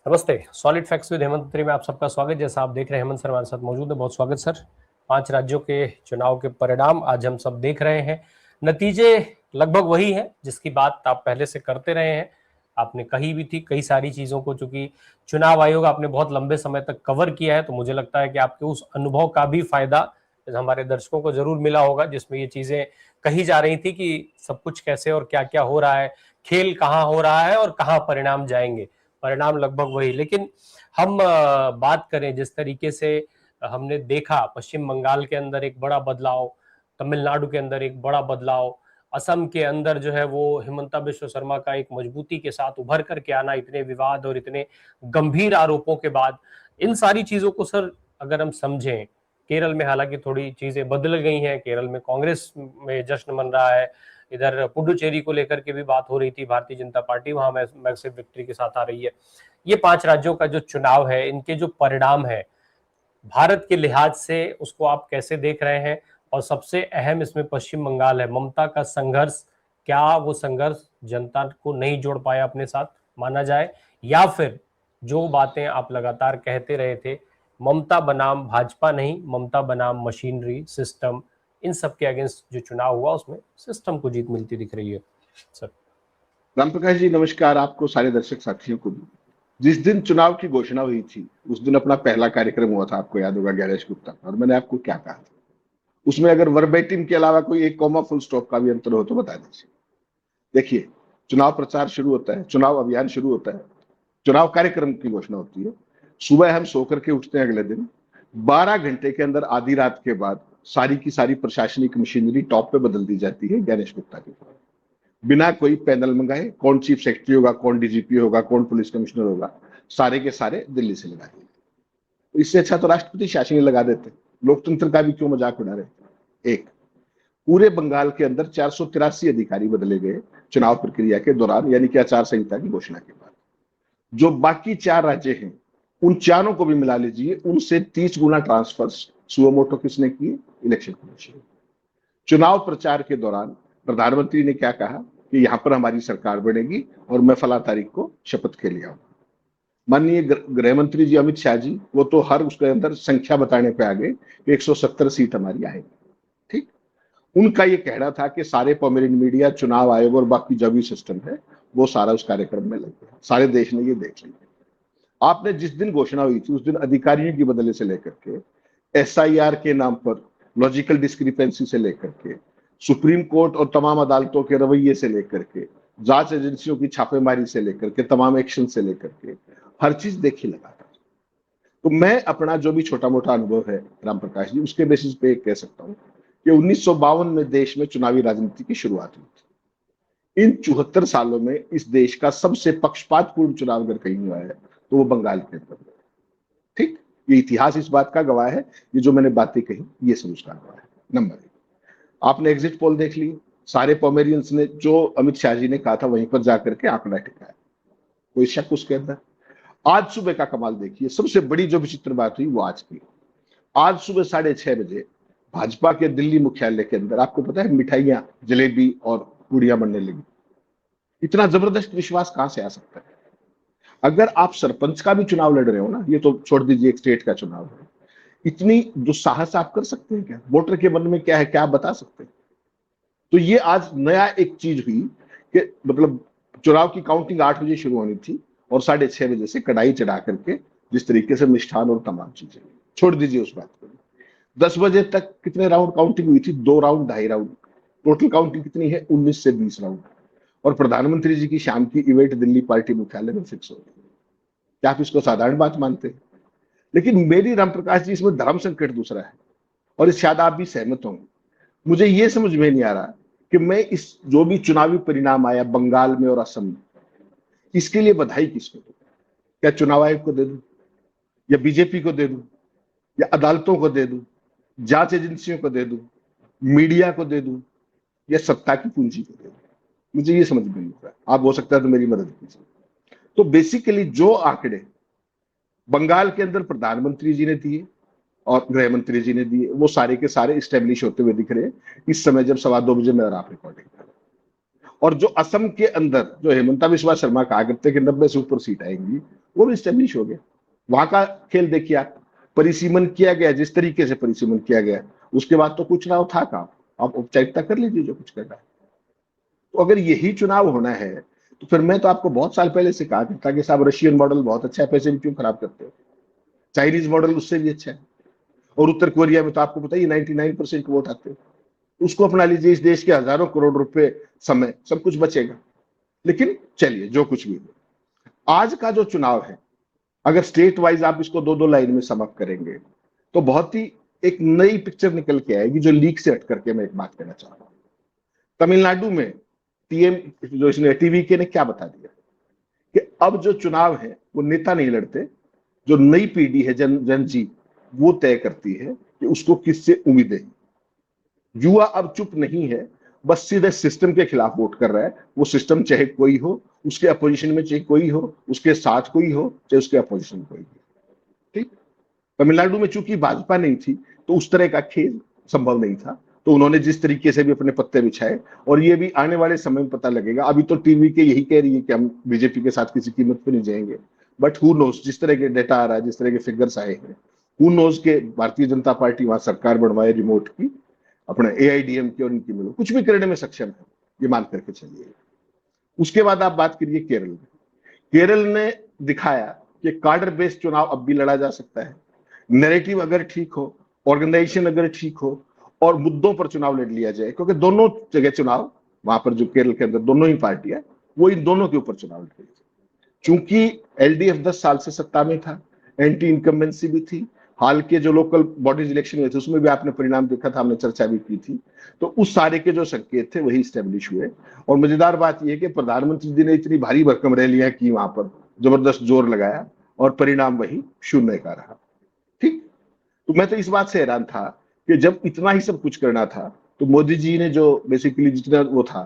नमस्ते। Solid facts with Hemant त्री में आप सबका स्वागत। जैसा आप देख रहे हैं हेमंत सर हमारे साथ मौजूद है। बहुत स्वागत सर। 5 राज्यों के चुनाव के परिणाम आज हम सब देख रहे हैं। नतीजे लगभग वही है जिसकी बात आप पहले से करते रहे हैं। आपने कही भी थी कई सारी चीजों को, चूंकि चुनाव आयोग आपने बहुत लंबे समय तक कवर किया है, तो मुझे लगता है कि आपके उस अनुभव का भी फायदा हमारे दर्शकों को जरूर मिला होगा, जिसमें ये चीजें कही जा रही थी कि सब कुछ कैसे और क्या क्या हो रहा है, खेल कहाँ हो रहा है और कहाँ परिणाम जाएंगे। परिणाम लगभग वही, लेकिन हम बात करें जिस तरीके से हमने देखा पश्चिम बंगाल के अंदर एक बड़ा बदलाव, तमिलनाडु के अंदर एक बड़ा बदलाव, असम के अंदर जो है वो हिमंता बिश्व शर्मा का एक मजबूती के साथ उभर करके आना, इतने विवाद और इतने गंभीर आरोपों के बाद, इन सारी चीजों को सर अगर हम समझें, केरल में हालांकि थोड़ी चीजें बदल गई हैं, केरल में कांग्रेस में जश्न मन रहा है, इधर पुडुचेरी को लेकर के भी बात हो रही थी, भारतीय जनता पार्टी वहां मैसिव विक्ट्री के साथ आ रही है। ये 5 राज्यों का जो चुनाव है, इनके जो परिणाम है भारत के लिहाज से, उसको आप कैसे देख रहे हैं? और सबसे अहम इसमें पश्चिम बंगाल है, ममता का संघर्ष, क्या वो संघर्ष जनता को नहीं जोड़ पाया अपने साथ माना जाए, या फिर जो बातें आप लगातार कहते रहे थे, ममता बनाम भाजपा नहीं, ममता बनाम मशीनरी सिस्टम, इन सब के अगेंस्ट जो चुनाव हुआ उसमें सिस्टम को जीत मिलती दिख रही है सर। राम प्रकाश जी नमस्कार, आपको सारे दर्शक साथियों को भी। जिस दिन चुनाव की घोषणा हुई थी उस दिन अपना पहला कार्यक्रम हुआ था, आपको याद होगा, गणेश गुप्ता, और मैंने आपको क्या कहा था उसमें? अगर वर्बेटिम के अलावा कोई एक कॉमा फुल स्टॉप का भी अंतर हो तो बता दीजिए। देखिए, चुनाव प्रचार शुरू होता है, चुनाव अभियान शुरू होता है, चुनाव कार्यक्रम की घोषणा होती है, सुबह हम सो करके उठते हैं, अगले दिन 12 घंटे के अंदर आधी रात के बाद सारी की सारी प्रशासनिक मशीनरी टॉप पे बदल दी जाती है गणेश गुप्ता के द्वारा, बिना कोई पैनल मंगाए। कौन चीफ सेक्रेटरी होगा, कौन डीजीपी होगा, कौन पुलिस कमिश्नर होगा, सारे के सारे दिल्ली से लगा दिए। इससे अच्छा तो राष्ट्रपति शासन ही लगा देते। लोकतंत्र का भी क्यों मजाक उड़ा रहे। एक पूरे बंगाल के अंदर 483 अधिकारी बदले गए चुनाव प्रक्रिया के दौरान, यानी कि आचार संहिता की घोषणा के बाद। जो बाकी 4 राज्य हैं उन चारों को भी मिला लीजिए, उनसे 30 गुना ट्रांसफर सुओ मोटो किसने किए? Election commission. चुनाव प्रचार के दौरान प्रधानमंत्री ने क्या कहा कि यहां पर हमारी सरकार बनेगी और मैं फला तारीख को शपथ के लिए आऊंगा। माननीय गृह मंत्री जी अमित शाह जी, वो तो हर उसके अंदर संख्या बताने पे आ गए कि 170 सीट हमारी आएगी। ठीक, उनका ये कहना था कि सारे पॉमेरियन मीडिया, चुनाव आयोग और बाकी जो भी सिस्टम है वो सारा उस कार्यक्रम में लग गया। सारे देश ने ये देख लिया। आपने जिस दिन घोषणा हुई थी उस दिन अधिकारियों की बदले से लेकर के एसआईआर के नाम पर लॉजिकल डिस्क्रिपेंसी से लेकर के सुप्रीम कोर्ट और तमाम अदालतों के रवैये से लेकर के जांच एजेंसियों की छापेमारी से लेकर के तमाम एक्शन से लेकर के हर चीज देखी लगा था। तो मैं अपना जो भी छोटा मोटा अनुभव है राम प्रकाश जी, उसके बेसिस पे कह सकता हूँ कि 1952 में देश में चुनावी राजनीति की शुरुआत हुई थी। इन 74 सालों में इस देश का सबसे पक्षपातपूर्ण चुनाव अगर कहीं हुआ है तो वो बंगाल के अंदर। ठीक, ये इतिहास इस बात का गवाह है, ये जो मैंने बातें कही ये सब उसका गवाह है। नंबर 1, आपने एग्जिट पोल देख ली, सारे पॉमेरियंस ने जो अमित शाह जी ने कहा था वहीं पर जाकर के आंकड़ा टिकाया, कोई शक उसके अंदर। आज सुबह का कमाल देखिए, सबसे बड़ी जो विचित्र बात हुई वो आज की। आज सुबह 6:30 बजे भाजपा के दिल्ली मुख्यालय के अंदर, आपको पता है, मिठाइयां, जलेबी और पूड़ियां बनने लगी। इतना जबरदस्त विश्वास कहां से आ सकता है? अगर आप सरपंच का भी चुनाव लड़ रहे हो ना, ये तो छोड़ दीजिए, एक स्टेट का चुनाव है, इतनी दुस्साहस आप कर सकते हैं क्या? वोटर के मन में क्या है, क्या आप बता सकते हैं? तो ये आज नया एक चीज हुई कि मतलब चुनाव की काउंटिंग 8 बजे शुरू होनी थी और 6:30 बजे से कढ़ाई चढ़ा करके जिस तरीके से मिष्ठान और तमाम चीजें, छोड़ दीजिए उस बात को। 10 बजे तक कितने राउंड काउंटिंग हुई थी? 2 राउंड, 2.5 राउंड। टोटल काउंटिंग कितनी है? 19 से 20 राउंड। और प्रधानमंत्री जी की शाम की इवेंट दिल्ली पार्टी मुख्यालय में फिक्स हो गई। क्या आप इसको साधारण बात मानते हैं? लेकिन मेरी राम प्रकाश जी इसमें धर्म संकट दूसरा है, और इस शायद आप भी सहमत होंगे। मुझे ये समझ में नहीं आ रहा कि मैं इस जो भी चुनावी परिणाम आया बंगाल में और असम में, इसके लिए बधाई किसको दूं? क्या चुनाव आयोग को दे दूं, या बीजेपी को दे दूं, या अदालतों को दे दूं, जांच एजेंसियों को दे दूं, मीडिया को दे दूं, या सत्ता की पूंजी को दे दूं? मुझे ये समझ में नहीं आ रहा। आप हो सकता है तो मेरी मदद कीजिए। तो बेसिकली जो आंकड़े बंगाल के अंदर प्रधानमंत्री जी ने दिए और गृह मंत्री जी ने दिए, वो सारे के सारे स्टेब्लिश होते हुए दिख रहे हैं इस समय, जब 2:15 बजे मैं और आप रिकॉर्डिंग कर रहे हैं। और जो असम के अंदर जो हेमंता बिस्वा शर्मा कहा करते कि 90 से ऊपर सीट आएंगी, वो भी स्टेब्लिश हो गया। वहां का खेल देखिए आप, परिसीमन किया गया जिस तरीके से परिसीमन किया गया, उसके बाद तो कुछ चुनाव था काम, आप औपचारिकता कर लीजिए जो कुछ करना है। तो अगर यही चुनाव होना है तो फिर मैं तो आपको बहुत साल पहले से कहा था कि साहब रशियन मॉडल बहुत अच्छा है, पैसे भी क्यों खराब करते हो, चाइनीज मॉडल उससे भी अच्छा है, और उत्तर कोरिया में तो आपको पता ही 99% वोट आते हैं, उसको अपना लीजिए, इस देश के हजारों करोड़ रुपए समय सब कुछ बचेगा। लेकिन चलिए जो कुछ भी हो, आज का जो चुनाव है अगर स्टेट वाइज आप इसको दो दो लाइन में सम अप करेंगे तो बहुत ही एक नई पिक्चर निकल के आएगी, जो लीक से हट करके मैं एक बात कहना चाह रहा हूं। तमिलनाडु में टीएम जो इसने टीवीके ने क्या बता दिया कि अब जो चुनाव है वो नेता नहीं लड़ते, जो नई पीढ़ी है जन जी वो तय करती है कि उसको किससे उम्मीदें हैं। युवा अब चुप नहीं है, बस सीधे सिस्टम के खिलाफ वोट कर रहा है, वो सिस्टम चाहे कोई हो, उसके अपोजिशन में चाहे कोई हो, उसके साथ कोई हो चाहे उसके अपोजिशन में कोई हो। ठीक, तमिलनाडु में चूंकि भाजपा नहीं थी तो उस तरह का खेल संभव नहीं था, तो उन्होंने जिस तरीके से भी अपने पत्ते बिछाए, और ये भी आने वाले समय में पता लगेगा। अभी तो टीवी के यही कह रही है कि हम बीजेपी के साथ किसी कीमत पर नहीं जाएंगे, बट हु नोस, जिस तरह के डेटा आ रहा है, जिस तरह के फिगर्स आए हैं, हु नोस के भारतीय जनता पार्टी वहां सरकार बनवाए रिमोट की, अपने एआईडीएम की और इनकी मिलो कुछ भी करने में सक्षम है, ये मान करके चलिए। उसके बाद आप बात करिए केरल में। केरल ने दिखाया कि कार्डर बेस्ड चुनाव अब भी लड़ा जा सकता है, नैरेटिव अगर ठीक हो, ऑर्गेनाइजेशन अगर ठीक हो, और मुद्दों पर चुनाव लड़ लिया जाए, क्योंकि दोनों जगह चुनाव, वहां पर जो केरल के अंदर दोनों ही पार्टियां, वो इन दोनों के ऊपर चुनाव लड़ रही थी। चूंकि एलडीएफ 10 साल से सत्ता में था, एंटी इनकम्बेंसी भी थी, हाल के जो लोकल बॉडीज इलेक्शन हुए थे उसमें भी आपने परिणाम देखा था, हमने चर्चा भी की थी, तो उस सारे के जो संकेत थे वही स्टेब्लिश हुए। और मजेदार बात यह कि प्रधानमंत्री जी ने इतनी भारी भरकम रैलियां की, वहां पर जबरदस्त जोर लगाया, और परिणाम वही शून्य का रहा। ठीक, तो मैं तो इस बात से हैरान था कि जब इतना ही सब कुछ करना था तो मोदी जी ने जो बेसिकली जितना वो था,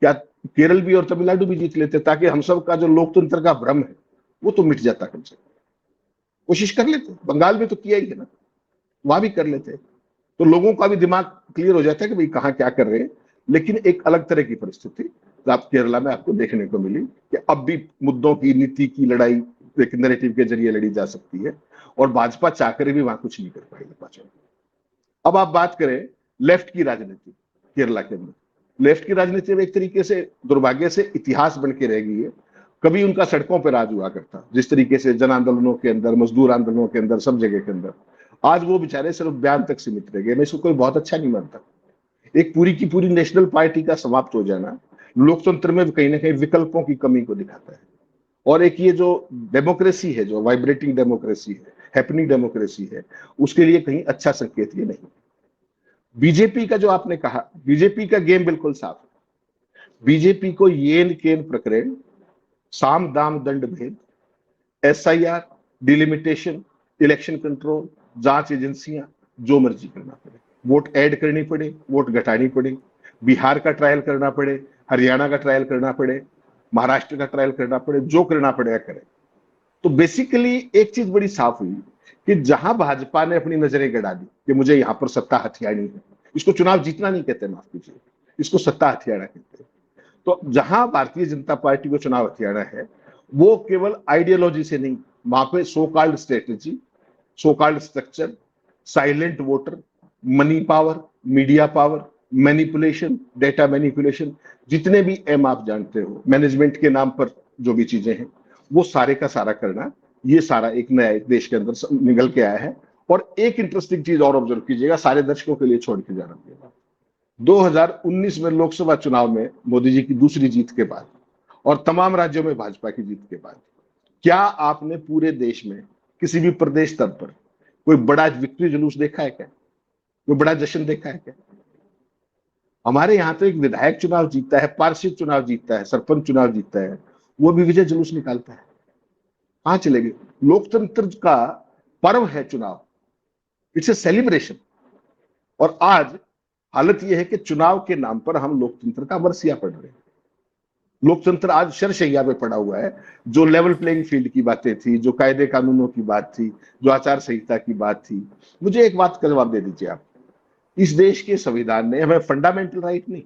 क्या केरल भी और तमिलनाडु भी जीत लेते, ताकि हम सब का जो लोकतंत्र का भ्रम है वो तो मिट जाता। कम से कम कोशिश कर लेते, बंगाल में तो किया ही है ना, वहां भी कर लेते, तो लोगों का भी दिमाग क्लियर हो जाता है कि भाई कहां क्या कर रहे हैं। लेकिन एक अलग तरह की परिस्थिति तो आप केरला में आपको देखने को मिली कि अब भी मुद्दों की, नीति की लड़ाई एक नैरेटिव के जरिए लड़ी जा सकती है, और भाजपा चाहकर भी वहां कुछ नहीं कर पाएगी पाचन। अब आप बात करें लेफ्ट की राजनीति, केरला के अंदर लेफ्ट की राजनीति में एक तरीके से दुर्भाग्य से इतिहास बन के रह गई है। कभी उनका सड़कों पर राज हुआ करता, जिस तरीके से जन आंदोलनों के अंदर, मजदूर आंदोलनों के अंदर, सब जगह के अंदर, आज वो बेचारे सिर्फ बयान तक सीमित रह गए। मैं इसको कोई बहुत अच्छा नहीं मानता। एक पूरी की पूरी नेशनल पार्टी का समाप्त हो जाना लोकतंत्र में कहीं ना कहीं विकल्पों की कमी को दिखाता है। और एक ये जो डेमोक्रेसी है, जो वाइब्रेटिंग डेमोक्रेसी है, हैपनिंग डेमोक्रेसी है, उसके लिए कहीं अच्छा संकेत ये नहीं। बीजेपी का जो आपने कहा, बीजेपी का गेम बिल्कुल साफ है। बीजेपी को येन केन प्रकरण, साम दाम दंड भेद, एसआईआर, डिलिमिटेशन, इलेक्शन कंट्रोल, जांच एजेंसियां, जो मर्जी करना पड़े, वोट ऐड करनी पड़े, वोट घटानी पड़े, बिहार का ट्रायल करना पड़े, हरियाणा का ट्रायल करना पड़े, महाराष्ट्र का ट्रायल करना पड़े, जो करना पड़ेगा करें। तो बेसिकली एक चीज बड़ी साफ हुई कि जहां भाजपा ने अपनी नजरें गड़ा दी कि मुझे यहां पर सत्ता हथियानी है, इसको चुनाव जीतना नहीं कहते, माफ कीजिए, इसको सत्ता हथियाना कहते हैं। तो जहां भारतीय जनता पार्टी को चुनाव हथियाना है, वो केवल आइडियोलॉजी से नहीं, वहां पे so called strategy, so called structure, silent voter, money power, media power, manipulation, data manipulation, जितने भी एम आप जानते हो, मैनेजमेंट के नाम पर जो भी चीजें हैं, वो सारे का सारा करना, ये सारा एक नया एक देश के अंदर निकल के आया है। और एक इंटरेस्टिंग चीज और ऑब्जर्व कीजिएगा, सारे दर्शकों के लिए छोड़ के जा रहा हूं, 2019 में लोकसभा चुनाव में मोदी जी की दूसरी जीत के बाद और तमाम राज्यों में भाजपा की जीत के बाद, क्या आपने पूरे देश में किसी भी प्रदेश स्तर पर कोई बड़ा विक्ट्री जुलूस देखा है क्या? कोई बड़ा जश्न देखा है क्या? हमारे यहां तो एक विधायक चुनाव जीतता है, पार्षद चुनाव जीतता है, सरपंच चुनाव जीतता है, वो भी विजय जुलूस निकालता है। कहां चले गए? लोकतंत्र का पर्व है चुनाव, इट्स ए सेलिब्रेशन। और आज हालत यह है कि चुनाव के नाम पर हम लोकतंत्र का वर्सिया पढ़ रहे हैं। लोकतंत्र आज शरशैया पे पड़ा हुआ है। जो लेवल प्लेइंग फील्ड की बातें थी, जो कायदे कानूनों की बात थी, जो आचार संहिता की बात थी, मुझे एक बात का जवाब दे दीजिए आप, इस देश के संविधान ने हमें फंडामेंटल राइट नहीं,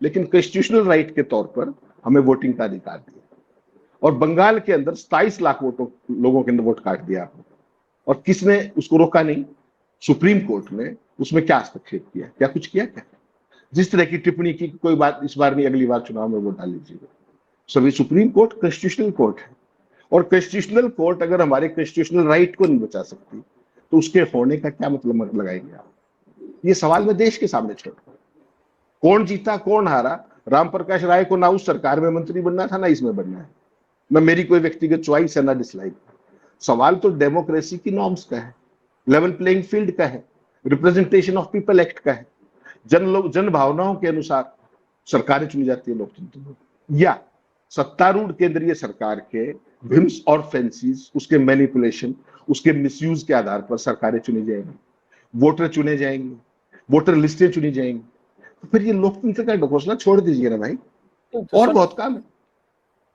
लेकिन कॉन्स्टिट्यूशनल राइट के तौर पर हमें वोटिंग का अधिकार दिया। और बंगाल के अंदर 27 लाख लोगों के अंदर वोट काट दिया आपने, और किसने उसको रोका नहीं? सुप्रीम कोर्ट ने उसमें क्या हस्तक्षेप किया? क्या कुछ किया? क्या जिस तरह की टिप्पणी की, कोई बात इस बार नहीं, अगली बार चुनाव में वोट डाल लीजिएगा। सभी सुप्रीम कोर्ट कॉन्स्टिट्यूशनल कोर्ट है, और कॉन्स्टिट्यूशनल कोर्ट अगर हमारे कॉन्स्टिट्यूशनल राइट को नहीं बचा सकती तो उसके होने का क्या मतलब लगाएंगे आप? ये सवाल मैं देश के सामने छोड़ रहा हूं। कौन जीता कौन हारा, राम प्रकाश राय को ना उस सरकार में मंत्री बनना था ना इसमें बनना है, ना मेरी कोई व्यक्तिगत चॉइस है ना डिसलाइक। सवाल तो डेमोक्रेसी की नॉर्म्स का है, लेवल प्लेइंग फील्ड का है, रिप्रेजेंटेशन ऑफ पीपल एक्ट का है। जन भावनाओं के अनुसार सरकारें चुनी जाती है लोकतंत्र में, या सत्तारूढ़ केंद्रीय सरकार के विम्स और फैंसीज, उसके मैनिपुलेशन, उसके मिसयूज के आधार पर सरकारें चुनी जाएंगी, वोटर चुने जाएंगे, वोटर लिस्टें चुनी जाएंगी। तो फिर ये लोकतंत्र का घोषणा छोड़ दीजिए ना भाई, और बहुत काम है।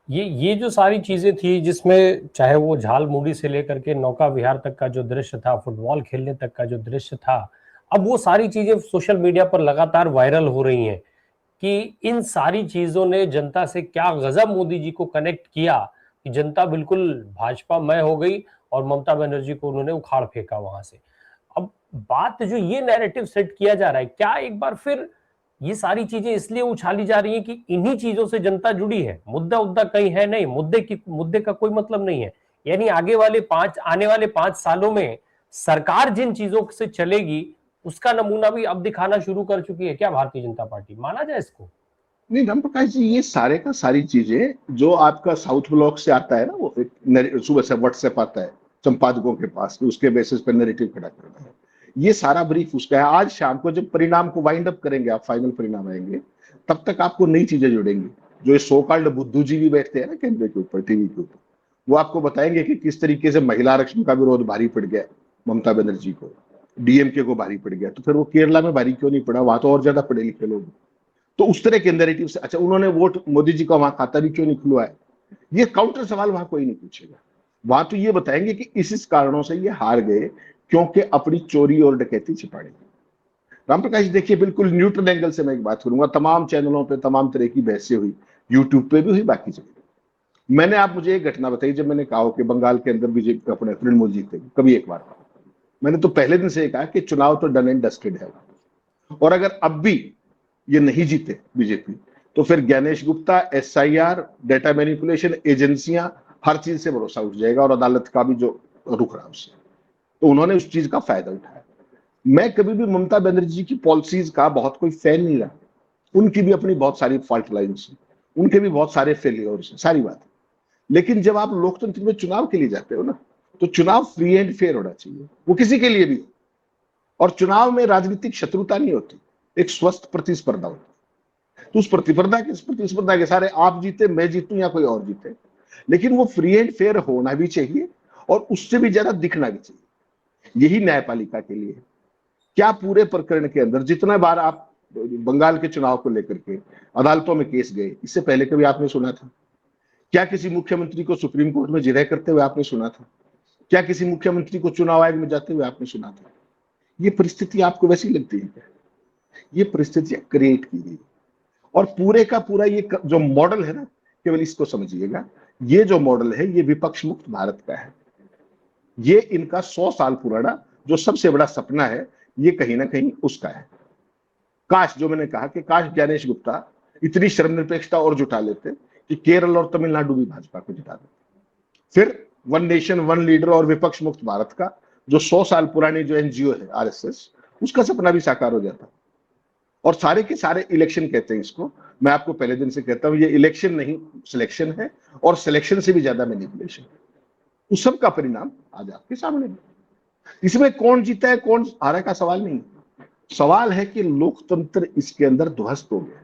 ये जो सारी चीजें थी, जिसमें चाहे वो झाल मुड़ी से लेकर के नौका विहार तक का जो दृश्य था, फुटबॉल खेलने तक का जो दृश्य था, अब वो सारी चीजें सोशल मीडिया पर लगातार वायरल हो रही हैं कि इन सारी चीजों ने जनता से क्या गजब मोदी जी को कनेक्ट किया कि जनता बिल्कुल भाजपा मय हो गई और ममता बनर्जी को उन्होंने उखाड़ फेंका वहां से। अब बात जो ये नैरेटिव सेट किया जा रहा है, क्या एक बार फिर ये सारी चीजें इसलिए उछाली जा रही हैं कि इन्हीं चीजों से जनता जुड़ी है, मुद्दा कहीं है नहीं, मुद्दे का कोई मतलब नहीं है। यानी आने वाले 5 सालों में सरकार जिन चीजों से चलेगी उसका नमूना भी अब दिखाना शुरू कर चुकी है क्या भारतीय जनता पार्टी? माना जाए इसको? नहीं राम प्रकाश जी, ये सारे का सारी चीजें जो आपका साउथ ब्लॉक से आता है ना, वो सुबह से व्हाट्सएप आता है संपादकों के पास, तो उसके बेसिस पर नैरेटिव खड़ा करना है, ये सारा ब्रीफ उसका है। आज शाम को जब परिणाम को वाइंड अप करेंगे, आप फाइनल परिणाम आएंगे, तब तक आपको नई चीजें जुड़ेंगी। जो ये सो कॉल्ड बुद्धिजीवी बैठते हैं ना कैमरे के ऊपर, टीवी के ऊपर, वो आपको बताएंगे कि किस तरीके से महिला आरक्षण का विरोध भारी पड़ गया ममता बनर्जी को, डीएमके को भारी पड़ गया। तो फिर वो केरला में भारी क्यों नहीं पड़ा? वहां तो और ज्यादा पढ़े लिखे लोग। तो उस तरह के नैरेटिव से, अच्छा उन्होंने वोट मोदी जी का वहां खाता भी क्यों नहीं खुलवाया, ये काउंटर सवाल वहां कोई नहीं पूछेगा। वहां तो ये बताएंगे कि इस कारणों से ये हार गए, क्योंकि अपनी चोरी और डकैती छिपाड़ी। राम प्रकाश जी देखिए, बिल्कुल न्यूट्रल एंगल से मैं एक बात करूंगा। तमाम चैनलों पे तमाम तरह की बहसें हुई, यूट्यूब पे भी हुई, बाकी जगह। मैंने, आप मुझे एक घटना बताई, जब मैंने कहा कि बंगाल के अंदर बीजेपी अपने तृणमूल जीतेगी, कभी एक बार कहा, मैंने तो पहले दिन से कहा कि चुनाव तो डन एंड डस्टेड है, और अगर अब भी ये नहीं जीते बीजेपी, तो फिर Gyanesh Gupta, SIR, data manipulation, एजेंसियां, हर चीज से भरोसा उठ जाएगा, और अदालत का भी जो रुख रहा उससे। तो उन्होंने उस चीज का फायदा उठाया। मैं कभी भी ममता बनर्जी की पॉलिसीज का बहुत कोई फैन नहीं रहा। उनकी भी अपनी बहुत सारी फॉल्ट लाइन्स हैं, उनके भी बहुत सारे फेलियर्स हैं, सारी बात। लेकिन जब आप लोकतंत्र में चुनाव के लिए जाते हो ना, तो चुनाव फ्री एंड फेयर होना चाहिए, वो किसी के लिए भी। और चुनाव में राजनीतिक शत्रुता नहीं होती, एक स्वस्थ प्रतिस्पर्धा होती है। तो उस प्रतिस्पर्धा के सारे, आप जीते मैं जीतूं या कोई और जीते, लेकिन वो फ्री एंड फेयर होना भी चाहिए, और उससे भी ज्यादा दिखना भी चाहिए। यही न्यायपालिका के लिए। क्या पूरे प्रकरण के अंदर जितना बार आप बंगाल के चुनाव को लेकर के अदालतों में केस गए, इससे पहले कभी आपने सुना था? क्या किसी मुख्यमंत्री को सुप्रीम कोर्ट में जिरह करते हुए आपने सुना था? क्या किसी मुख्यमंत्री को चुनाव आयोग में जाते हुए आपने सुना था? ये परिस्थिति आपको वैसी लगती है क्या? ये परिस्थितियां क्रिएट की गई, और पूरे का पूरा ये जो मॉडल है ना, केवल इसको समझिएगा, ये जो मॉडल है ये विपक्ष मुक्त भारत का है। ये इनका 100 साल पुराना जो सबसे बड़ा सपना है, ये कहीं ना कहीं उसका है। काश, जो मैंने कहा कि काश ज्ञानेश गुप्ता इतनी शर्मनिरपेक्षता और जुटा लेते कि केरल और तमिलनाडु भी भाजपा को जिता देते। फिर वन नेशन वन लीडर और विपक्ष मुक्त भारत का जो 100 साल पुरानी जो एनजीओ है आरएसएस, उसका सपना भी साकार हो जाता। और सारे के सारे इलेक्शन कहते हैं इसको, मैं आपको पहले दिन से कहता हूं, ये इलेक्शन नहीं सिलेक्शन है, और सिलेक्शन से भी ज्यादा मैनिपुलेशन है। उस सब का परिणाम आज आपके सामने है। इसमें कौन जीता है कौन हारा का सवाल नहीं, सवाल है कि लोकतंत्र इसके अंदर ध्वस्त हो गया।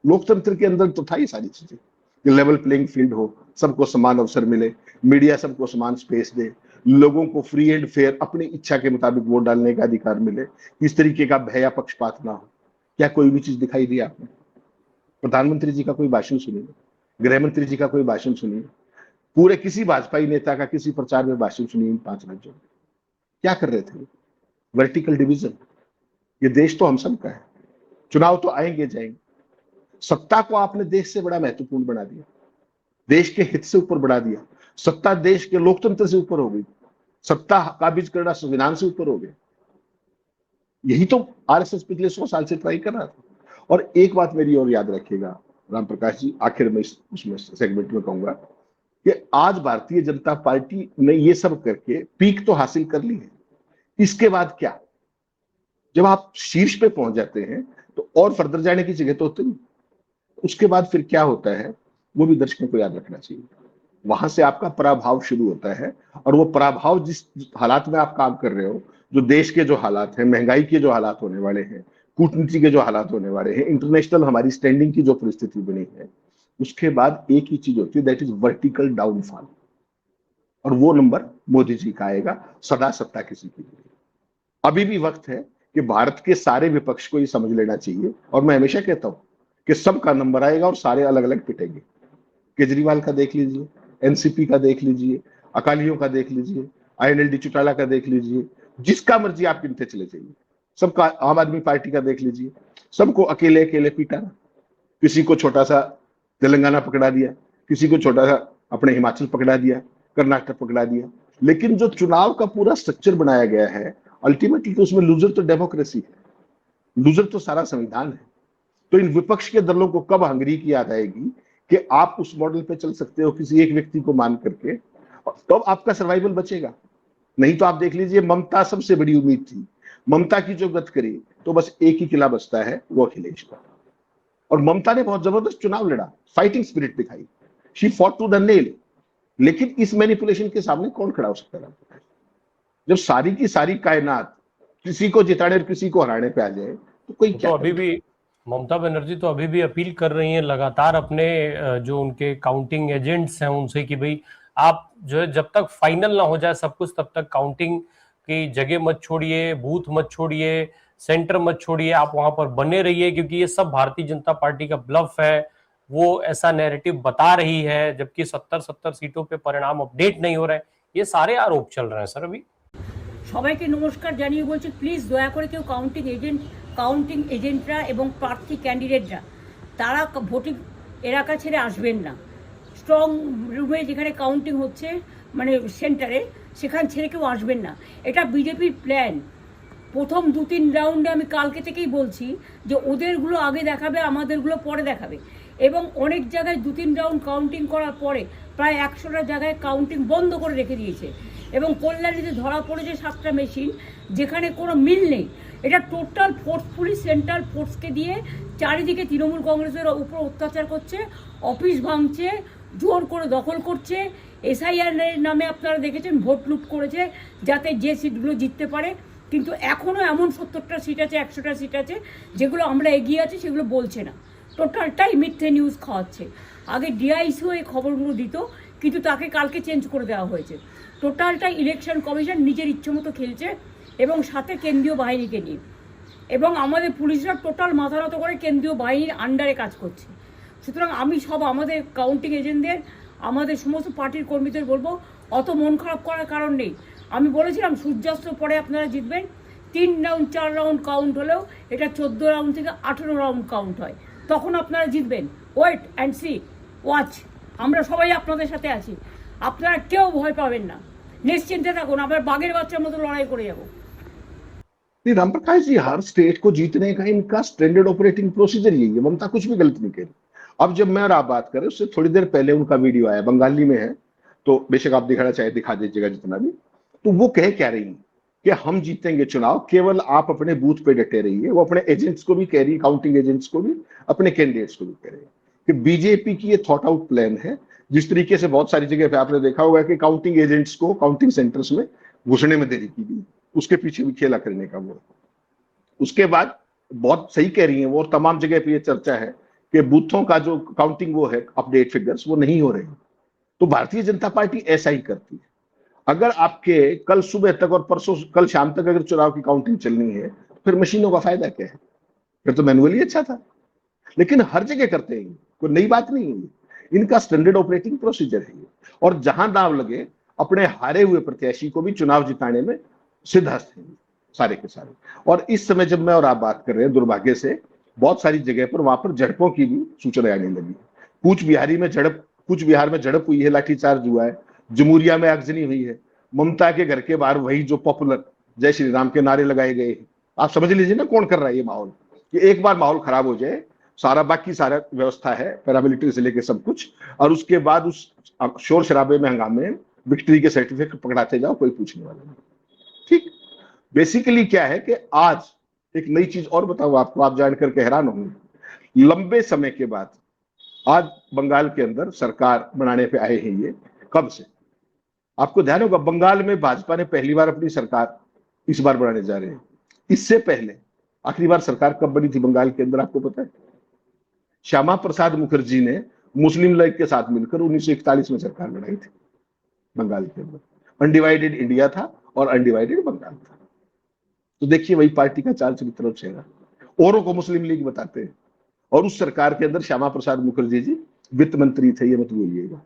लोकतंत्र के अंदर तो था ये सारी चीजें, लेवल प्लेइंग फील्ड हो, सबको समान अवसर मिले, मीडिया सबको समान स्पेस दे, लोगों को फ्री एंड फेयर अपनी इच्छा के मुताबिक वोट डालने का अधिकार मिले, इस तरीके का भय या पक्षपात ना हो। क्या कोई भी चीज दिखाई दी आपने? प्रधानमंत्री जी का कोई भाषण सुनिए, गृह मंत्री जी का कोई भाषण सुनिए, पूरे किसी भाजपाई नेता का किसी प्रचार में भाषण सुनिए इन 5 राज्यों में। क्या कर रहे थे? Vertical division. ये देश तो हम सबका है, चुनाव तो आएंगे जाएंगे, सत्ता को आपने देश से बड़ा महत्वपूर्ण बना दिया, देश के हित से ऊपर बढ़ा दिया, सत्ता देश के लोकतंत्र से ऊपर हो गई, सत्ता काबिज करना संविधान से ऊपर हो गया। यही तो आरएसएस पिछले 100 साल से ट्राई कर रहा था। और एक बात मेरी और याद रखिएगा राम प्रकाश जी, आखिर में उसमें सेगमेंट में कहूंगा कि आज भारतीय जनता पार्टी ने ये सब करके पीक तो हासिल कर ली है, इसके बाद क्या? जब आप शीर्ष पे पहुंच जाते हैं तो और फर्दर जाने की जगह तो होती नहीं। उसके बाद फिर क्या होता है वो भी दर्शकों को याद रखना चाहिए। वहां से आपका पराभव शुरू होता है, और वो पराभव जिस हालात में आप काम कर रहे हो, जो देश के जो हालात हैं, महंगाई के जो हालात होने वाले हैं, कूटनीति के जो हालात होने वाले हैं, इंटरनेशनल हमारी स्टैंडिंग की जो परिस्थिति बनी है, उसके बाद एक ही चीज होती है, दैट इज वर्टिकल डाउनफॉल। और वो नंबर मोदी जी का आएगा, सदा सत्ता किसी की नहीं। अभी भी वक्त है कि भारत के सारे विपक्ष को ये समझ लेना चाहिए, और मैं हमेशा कहता हूं कि सबका नंबर आएगा और सारे अलग अलग पिटेंगे। केजरीवाल का देख लीजिए, एनसीपी का देख लीजिए, अकालियों का देख लीजिए, आईएनएलडी चौटाला का देख लीजिए, जिसका मर्जी आप गिनते चले जाइए, सबका, आम आदमी पार्टी का देख लीजिए, सबको अकेले अकेले पीटा। किसी को छोटा सा तेलंगाना पकड़ा दिया, किसी को छोटा सा अपने हिमाचल पकड़ा दिया, कर्नाटक पकड़ा दिया। लेकिन जो चुनाव का पूरा स्ट्रक्चर बनाया गया है, अल्टीमेटली तो उसमें लूजर तो डेमोक्रेसी है, लूजर तो सारा संविधान है। तो इन विपक्ष के दलों को कब हंगरी की याद आएगी कि आप उस मॉडल पे चल सकते हो किसी एक व्यक्ति को मान करके, तो आपका सर्वाइवल बचेगा। नहीं तो आप देख लीजिए, ममता सबसे बड़ी उम्मीद थी, ममता की जो गत करी तो बस एक ही किला बचता है, वो अखिलेश का। और ममता ने बहुत जबरदस्त चुनाव लड़ा, फाइटिंग स्पिरिट दिखाई, she fought to the nail. लेकिन इस मैनिपुलेशन के सामने कौन खड़ा हो सकता है? जब सारी की सारी कायनात किसी को जिताने और किसी को हराने पे आ जाए तो कोई क्या? तो अभी भी ममता बनर्जी तो अभी भी अपील कर रही हैं लगातार अपने जो उनके काउंटिंग एजेंट्स हैं उनसे कि भाई आप जो है जब तक फाइनल ना हो जाए सब कुछ तब तक काउंटिंग की जगह मत छोड़िए, बूथ मत छोड़िए, सेंटर मत छोड़िए, आप वहां पर बने रहिए, क्योंकि ये सब भारतीय जनता पार्टी का ब्लफ है। वो ऐसा नैरेटिव बता रही है, जबकि 70 सीटों पे परिणाम अपडेट नहीं हो रहे हैं। ये सारे आरोप चल रहे हैं सर अभी। সবাইকে নমস্কার জানিয়ে বলছি, প্লিজ দয়া করে কেউ কাউন্টিং এজেন্টরা এবং প্রার্থী ক্যান্ডিডেটরা তারা ভোটিং এলাকা ছেড়ে আসবেন না। স্ট্রং রুমে যেখানে কাউন্টিং হচ্ছে মানে সেন্টারে, সেখান ছেড়ে কেউ আসবেন না। এটা বিজেপির প্ল্যান। প্রথম 2-3 রাউন্ডে আমি কালকে থেকেই বলছি যে ওদেরগুলো আগে দেখাবে, আমাদেরগুলো পরে দেখাবে। এবং অনেক জায়গায় 2-3 রাউন্ড কাউন্টিং করার পরে প্রায় 100টা জায়গায় কাউন্টিং বন্ধ করে রেখে দিয়েছে। এবং কল্যাণীতে ধরা পড়েছে 7টা মেশিন, যেখানে কোনো মিল নেই। এটা টোটাল ফোর্সফুলি সেন্ট্রাল ফোর্সকে দিয়ে চারিদিকে তৃণমূল কংগ্রেসের উপর অত্যাচার করছে, অফিস ভাঙছে, জোর করে দখল করছে। এসআইআর নামে আপনারা দেখেছেন ভোট লুট করেছে যাতে যে সিটগুলো জিততে পারে। কিন্তু এখনও এমন 70টা সিট আছে, 100টা সিট আছে যেগুলো আমরা এগিয়ে আছি, সেগুলো বলছে না। টোটালটাই মিথ্যে নিউজ খাওয়াচ্ছে। আগে ডিআইসিও এই খবরগুলো দিত, কিন্তু তাকে কালকে চেঞ্জ করে দেওয়া হয়েছে। টোটালটা ইলেকশন কমিশন নিজের ইচ্ছে মতো খেলছে, এবং সাথে কেন্দ্রীয় বাহিনীকে নিয়ে। এবং আমাদের পুলিশরা টোটাল মাথা নত করে কেন্দ্রীয় বাহিনীর আন্ডারে কাজ করছে। সুতরাং আমি সব আমাদের কাউন্টিং এজেন্টদের, আমাদের সমস্ত পার্টির কর্মীদের বলবো, অত মন খারাপ করার কারণ নেই। আমি বলেছিলাম সূর্যাস্তের পরে আপনারা জিতবেন। 3 রাউন্ড 4 রাউন্ড কাউন্ট হলেও এটা 14 রাউন্ড থেকে 18 রাউন্ড কাউন্ট হয়, তখন আপনারা জিতবেন। Wait and see, watch. আমরা সবাই আপনাদের সাথে আছি, আপনারা কেউ ভয় পাবেন না, নিশ্চিন্তে থাকুন। আমরা বাঘের বাচ্চার মতো লড়াই করে যাব। राम प्रकाश जी, हर स्टेट को जीतने का इनका स्टैंडर्ड ऑपरेटिंग प्रोसीजर यही है। ममता कुछ भी गलत नहीं कह रही। अब जब मैं और आप बात करें, उससे थोड़ी देर पहले उनका वीडियो आया, बंगाली में है, तो बेशक आप दिखाना चाहे दिखा दीजिएगा जितना भी। तो वो कह क्या रही है कि हम जीतेंगे चुनाव, केवल आप अपने बूथ पे डटे रहिए। वो अपने एजेंट्स को भी कह रही है, काउंटिंग एजेंट्स को भी, अपने कैंडिडेट्स को भी कह रही है कि बीजेपी की ये थॉट आउट प्लान है। जिस तरीके से बहुत सारी जगह पे आपने देखा होगा कि काउंटिंग एजेंट्स को काउंटिंग सेंटर्स में घुसने में देरी की गई, उसके पीछे भी खेला करने का वो। उसके बाद बहुत सही कह रही हैं वो, और तमाम जगह पे ये चर्चा है कि बूथों का जो काउंटिंग वो है, अपडेट फिगर्स वो नहीं हो रहे। तो भारतीय जनता पार्टी ऐसा ही करती है। अगर आपके कल सुबह तक और परसों कल शाम तक अगर चुनाव की काउंटिंग चलनी है, फिर मशीनों का फायदा क्या है? फिर तो मैनुअली अच्छा था। लेकिन हर जगह करते हैं, कोई नई बात नहीं है, इनका स्टैंडर्ड ऑपरेटिंग प्रोसीजर है। और जहां दाव लगे, अपने हारे हुए प्रत्याशी को भी चुनाव जिताने में सिद्धहस्त हैं सारे के सारे। और इस समय जब मैं और आप बात कर रहे हैं, दुर्भाग्य से बहुत सारी जगह पर वहां पर झड़पों की भी सूचना आने लगी। कूच बिहार में झड़प हुई है, लाठीचार्ज हुआ है, जमूरिया में आगजनी हुई है, ममता के घर के बाहर वही जो पॉपुलर जय श्री राम के नारे लगाए गए हैं। आप समझ लीजिए ना कौन कर रहा है ये माहौल। ये एक बार माहौल खराब हो जाए, बाकी सारा व्यवस्था है पैरामिलिट्री से लेके सब कुछ, और उसके बाद उस शोर शराबे में हंगामे विक्ट्री के सर्टिफिकेट पकड़ाते जाओ, कोई पूछने वाला नहीं। ठीक, बेसिकली क्या है कि आज एक नई चीज और बताऊं आपको, आप जानकर के हैरान होंगे। लंबे समय के बाद आज बंगाल के अंदर सरकार बनाने पे आए हैं ये। कब से? आपको ध्यान होगा बंगाल में भाजपा ने पहली बार अपनी सरकार इस बार बनाने जा रहे हैं। इससे पहले आखिरी बार सरकार कब बनी थी बंगाल के अंदर, आपको पता है? श्यामा प्रसाद मुखर्जी ने मुस्लिम लीग के साथ मिलकर 1941 में सरकार बनाई थी बंगाल के अंदर। अनडिवाइडेड इंडिया था और अनडिवाइडेड बंगाल था। तो देखिए वही पार्टी का चाल चरित्र और चेहरा, औरों को मुस्लिम लीग बताते हैं, और उस सरकार के अंदर श्यामा प्रसाद मुखर्जी जी वित्त मंत्री थे, ये मत भूलिएगा।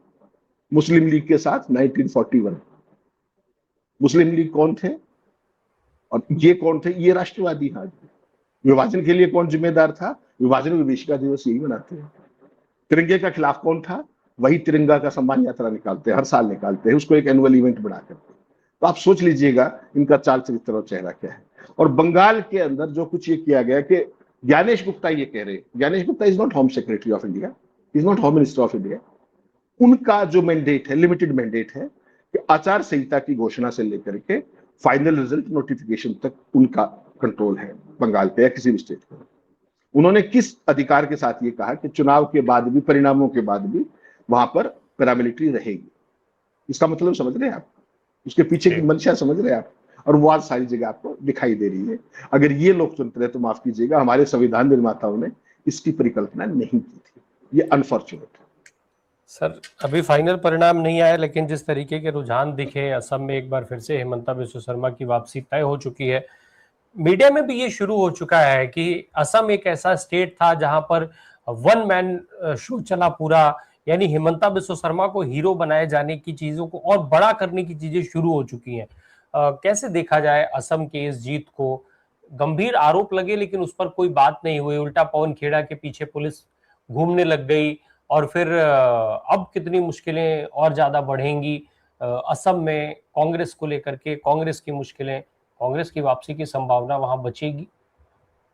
मुस्लिम लीग के साथ 1941। मुस्लिम लीग कौन थे और ये कौन थे? ये राष्ट्रवादी। हाँ, विभाजन के लिए कौन जिम्मेदार था? विभाजन विभीषिका दिवस यही मनाते हैं। तिरंगे का खिलाफ कौन था? वही तिरंगा का सम्मान यात्रा निकालते हैं, हर साल निकालते हैं उसको एक एनुअल इवेंट बनाकर। तो आप सोच लीजिएगा इनका चाल चरित्र और चेहरा क्या है। और बंगाल के अंदर जो कुछ ये किया गया कि ज्ञानेश गुप्ता ये कह रहे हैं, Gyanesh Gupta is not home secretary of India, is not home minister of India. उनका जो मैंडेट है, लिमिटेड मैंडेट है कि आचार संहिता की घोषणा से लेकर के फाइनल रिजल्ट नोटिफिकेशन तक उनका कंट्रोल है बंगाल पे या किसी भी स्टेट पे। उन्होंने किस अधिकार के साथ ये कहा कि चुनाव के बाद भी, परिणामों के बाद भी वहां पर पैरामिलिट्री रहेगी? इसका मतलब समझ रहे हैं आप? उसके पीछे की मंशा समझ रहे हैं आप? और वो आज सारी जगह आपको दिखाई दे रही है। अगर ये लोकतंत्र है तो माफ कीजिएगा, हमारे संविधान निर्माताओं ने इसकी परिकल्पना नहीं की थी। ये अनफॉर्चुनेट है। सर अभी फाइनल परिणाम नहीं आया, लेकिन जिस तरीके के रुझान दिखे असम में, एक बार फिर से हेमंता बिस्वा शर्मा की वापसी तय हो चुकी है। मीडिया में भी ये शुरू हो चुका है कि असम एक ऐसा स्टेट था जहां पर वन मैन शो चला पूरा, यानी हेमंता बिस्वा शर्मा को हीरो बनाए जाने की चीजों को और बड़ा करने की चीजें शुरू हो चुकी हैं। कैसे देखा जाए असम के इस जीत को? गंभीर आरोप लगे लेकिन उस पर कोई बात नहीं हुई, उल्टा पवन खेड़ा के पीछे पुलिस घूमने लग गई, और फिर अब कितनी मुश्किलें और ज्यादा बढ़ेंगी असम में कांग्रेस को लेकर के, कांग्रेस की मुश्किलें, कांग्रेस की वापसी की संभावना वहां बचेगी?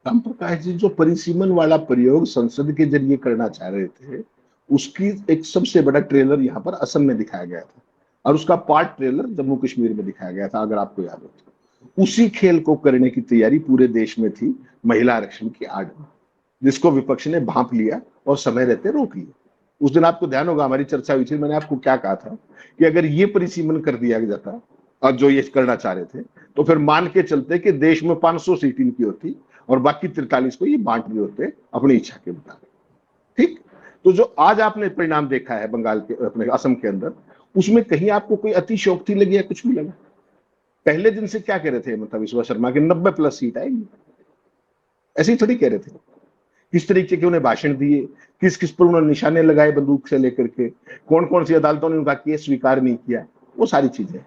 राम प्रकाश जी, जो परिसीमन वाला प्रयोग संसद के जरिए करना चाह रहे थे, उसकी एक सबसे बड़ा ट्रेलर यहाँ पर असम में दिखाया गया था, और उसका पार्ट ट्रेलर जम्मू कश्मीर में दिखाया गया था, अगर आपको याद हो तो। उसी खेल को करने की तैयारी पूरे देश में थी महिला आरक्षण की आड़ में, जिसको विपक्ष ने भांप लिया और समय रहते रोक लिया। उस दिन आपको ध्यान होगा हमारी चर्चा हुई थी, मैंने आपको क्या कहा था कि अगर ये परिसीमन कर दिया जाता और जो ये करना चाह रहे थे, तो फिर मान के चलते कि देश में 500 सीट इनकी होती और बाकी 43 को ये बांट रहे होते अपनी इच्छा के मुताबिक। ठीक, तो जो आज आपने परिणाम देखा है बंगाल के, अपने असम के अंदर, उसमें कहीं आपको कोई अतिशयोक्ति लगी या कुछ भी लगा? पहले दिन से क्या कह रहे थे मतलब बिस्वा शर्मा के 90+ सीट आएगी, ऐसे ही थोड़ी कह रहे थे। किस तरीके के उन्हें भाषण दिए, किस किस पर उन्होंने निशाने लगाए बंदूक से लेकर के, कौन कौन सी अदालतों ने उनका केस स्वीकार नहीं किया, वो सारी चीजें।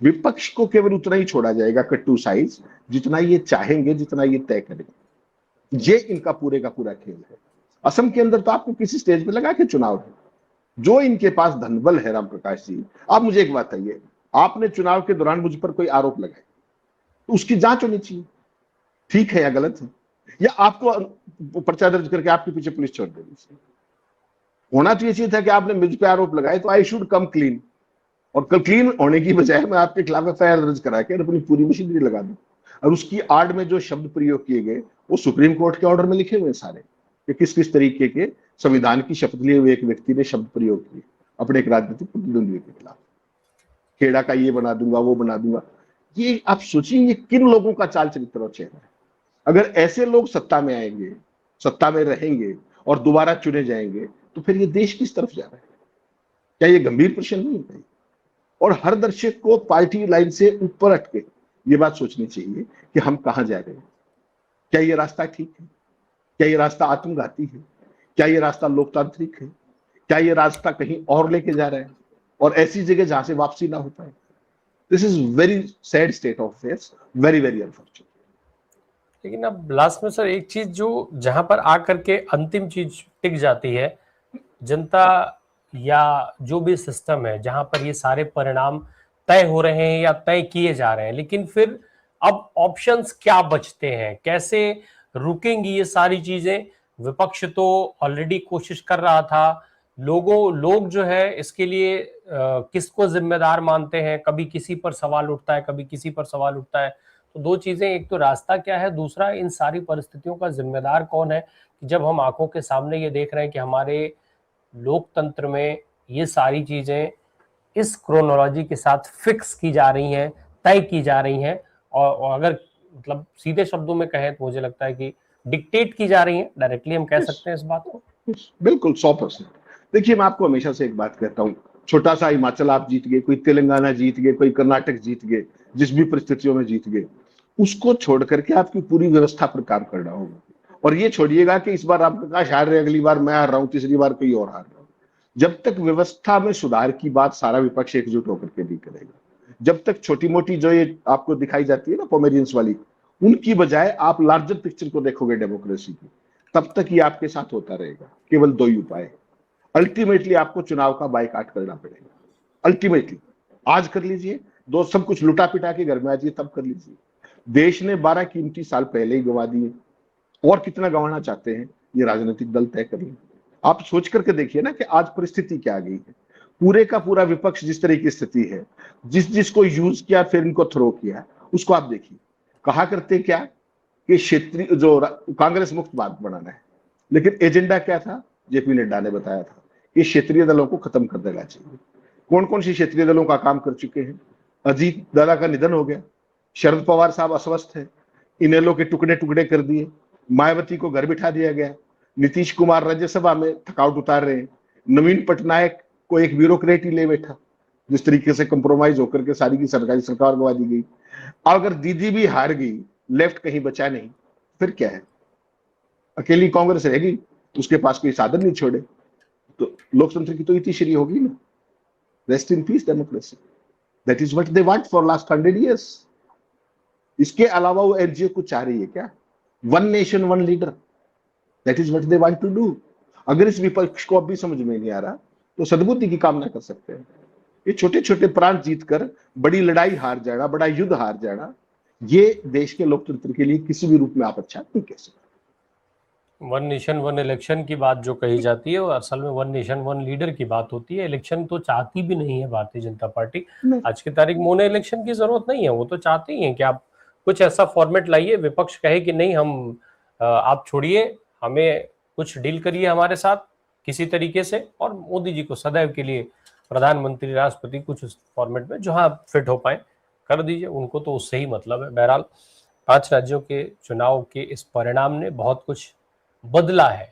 विपक्ष को केवल उतना ही छोड़ा जाएगा कट्टू साइज, जितना ये चाहेंगे, जितना ये तय करेंगे। ये इनका पूरे का पूरा खेल है। असम के अंदर तो आपको किसी स्टेज पे लगा के चुनाव है, जो इनके पास धनबल है। राम प्रकाश जी, आप मुझे एक बात बताइए, आपने चुनाव के दौरान मुझ पर कोई आरोप लगाए तो उसकी जांच होनी चाहिए, ठीक है या गलत है, या आपको पर्चा दर्ज करके आपके पीछे पुलिस छोड़ देनी चाहिए? होना तो ये चाहिए था कि आपने मुझ पे आरोप लगाए तो आई शुड कम क्लीन, और कल क्लीन होने की बजाय मैं आपके खिलाफ एफआईआर दर्ज करा के अपनी पूरी मशीनरी लगा दूं। और उसकी आड़ में जो शब्द प्रयोग किए गए वो सुप्रीम कोर्ट के ऑर्डर में लिखे हुए सारे, कि किस किस तरीके के संविधान की शपथ लिए हुए एक व्यक्ति ने शब्द प्रयोग किए अपने एक राजनीतिक प्रतिद्वंदी के खिलाफ। खेड़ा का ये बना दूंगा, वो बना दूंगा। ये आप सोचिए ये किन लोगों का चाल चरित्र और चेहरा है? अगर ऐसे लोग सत्ता में आएंगे, सत्ता में रहेंगे और दोबारा चुने जाएंगे, तो फिर ये देश किस तरफ जा रहा है? क्या ये गंभीर प्रश्न नहीं है? और हर दर्शक को पार्टी लाइन से ऊपर हट के ये बात सोचनी चाहिए कि हम कहां जा रहे हैं। क्या ये रास्ता ठीक है? क्या ये रास्ता आत्मघाती है? क्या ये रास्ता लोकतांत्रिक है? क्या ये रास्ता कहीं और लेके जा रहा है और ऐसी जगह जहां से वापसी ना हो पाए? This is very sad state of affairs, very very unfortunate. लेकिन अब लास्ट में सर एक चीज जो जहां पर आकर के अंतिम चीज टिक जाती है, जनता या जो भी सिस्टम है जहां पर ये सारे परिणाम तय हो रहे हैं या तय किए जा रहे हैं, लेकिन फिर अब ऑप्शंस क्या बचते हैं, कैसे रुकेंगी ये सारी चीजें। विपक्ष तो ऑलरेडी कोशिश कर रहा था, लोग जो है इसके लिए किसको जिम्मेदार मानते हैं, कभी किसी पर सवाल उठता है, कभी किसी पर सवाल उठता है। तो दो चीजें, एक तो रास्ता क्या है, दूसरा इन सारी परिस्थितियों का जिम्मेदार कौन है। कि जब हम आंखों के सामने ये देख रहे हैं कि हमारे लोकतंत्र में ये सारी चीजें इस क्रोनोलॉजी के साथ फिक्स की जा रही हैं, तय की जा रही हैं, और अगर मतलब सीधे शब्दों में कहें तो मुझे लगता है कि डिक्टेट की जा रही हैं, डायरेक्टली हम कह सकते हैं इस बात को। बिल्कुल 100%। देखिए, मैं आपको हमेशा से एक बात कहता हूँ, छोटा सा हिमाचल आप जीत गए, कोई तेलंगाना जीत गए, कोई कर्नाटक जीत गए, जिस भी परिस्थितियों में जीत गए, उसको छोड़ करके आपकी पूरी व्यवस्था पर काम करना होगा। और ये छोड़िएगा कि इस बार आप प्रकाश हार रहे, अगली बार मैं हार रहा हूँ, तीसरी बार कोई और हार रहा हूँ। जब तक व्यवस्था में सुधार की बात सारा विपक्ष एकजुट होकर के नहीं करेगा, जब तक छोटी मोटी जो ये आपको दिखाई जाती है ना पोमेरियंस वाली, उनकी बजाय आप लार्जर पिक्चर को देखोगे डेमोक्रेसी की, तब तक ये आपके साथ होता रहेगा। केवल दो ही उपाय है। अल्टीमेटली आपको चुनाव का बाइकाट करना पड़ेगा। अल्टीमेटली आज कर लीजिए, दो सब कुछ लुटा पिटा के घर में आ जाइए, तब कर लीजिए। देश ने 12 कीमती साल पहले ही गंवा दिए, और कितना गंवाना चाहते हैं ये राजनीतिक दल तय करें। आप सोच करके देखिए ना कि आज परिस्थिति क्या आ गई है। पूरे का पूरा विपक्ष जिस तरह की स्थिति है, जिसको यूज किया फिर इनको थ्रो किया, उसको आप देखिए। कहा करते क्या कि क्षेत्रीय जो कांग्रेस मुक्त भारत बनाना है, लेकिन एजेंडा क्या था, जेपी नड्डा ने बताया था कि क्षेत्रीय दलों को खत्म कर देना चाहिए। कौन कौन सी क्षेत्रीय दलों का काम कर चुके हैं? अजीत दादा का निधन हो गया, शरद पवार साहब अस्वस्थ है, इनेलो के टुकड़े टुकड़े कर दिए, मायावती को घर बिठा दिया गया, नीतीश कुमार राज्यसभा में थकावट उतार रहे हैं, नवीन पटनायक को एक ब्यूरोक्रेट ही ले बैठा, जिस तरीके से कंप्रोमाइज होकर के सारी की सरकारी सरकार गवा दी गई। अगर दीदी भी हार गई, लेफ्ट कहीं बचा नहीं, फिर क्या है? अकेली कांग्रेस रहेगी, उसके पास कोई साधन नहीं छोड़े, तो लोकतंत्र की तो इति श्री होगी ना। Rest in peace democracy, that is what they want for last 100 years। इसके अलावा वो एनजीओ कुछ चाह रही है क्या? One nation one leader, that is what they want to do. अगर इस विपक्ष को अब भी समझ में नहीं आ रहा, तो सद्बुद्धि की कामना कर सकते हैं। ये छोटे छोटे प्रांत जीतकर बड़ी लड़ाई हार जाना, बड़ा युद्ध हार जाना, ये देश के लोकतंत्र के लिए किसी भी रूप में आप अच्छा नहीं कह सकते। वन नेशन वन इलेक्शन की बात जो कही जाती है, वो असल में वन नेशन वन लीडर की बात होती है। इलेक्शन तो चाहती भी नहीं है भारतीय जनता पार्टी आज की तारीख में। उन्हें इलेक्शन की जरूरत नहीं है, वो तो चाहते ही हैं कि आप कुछ ऐसा फॉर्मेट लाइए, विपक्ष कहे कि नहीं हम आप छोड़िए, हमें कुछ डील करिए हमारे साथ किसी तरीके से, और मोदी जी को सदैव के लिए प्रधानमंत्री राष्ट्रपति कुछ उस फॉर्मेट में जहां फिट हो पाए कर दीजिए, उनको तो उससे ही मतलब है। बहरहाल 5 राज्यों के चुनाव के इस परिणाम ने बहुत कुछ बदला है।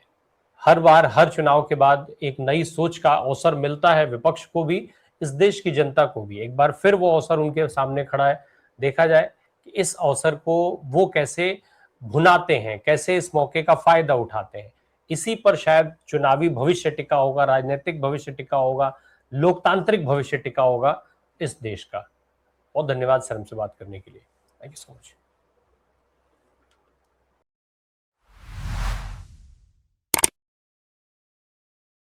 हर बार हर चुनाव के बाद एक नई सोच का अवसर मिलता है विपक्ष को भी, इस देश की जनता को भी। एक बार फिर वो अवसर उनके सामने खड़ा है, देखा जाए कि इस अवसर को वो कैसे भुनाते हैं, कैसे इस मौके का फायदा उठाते हैं। इसी पर शायद चुनावी भविष्य टिका होगा, राजनीतिक भविष्य टिका होगा, लोकतांत्रिक भविष्य टिका होगा इस देश का। बहुत धन्यवाद सर हमसे बात करने के लिए। Thank you so much.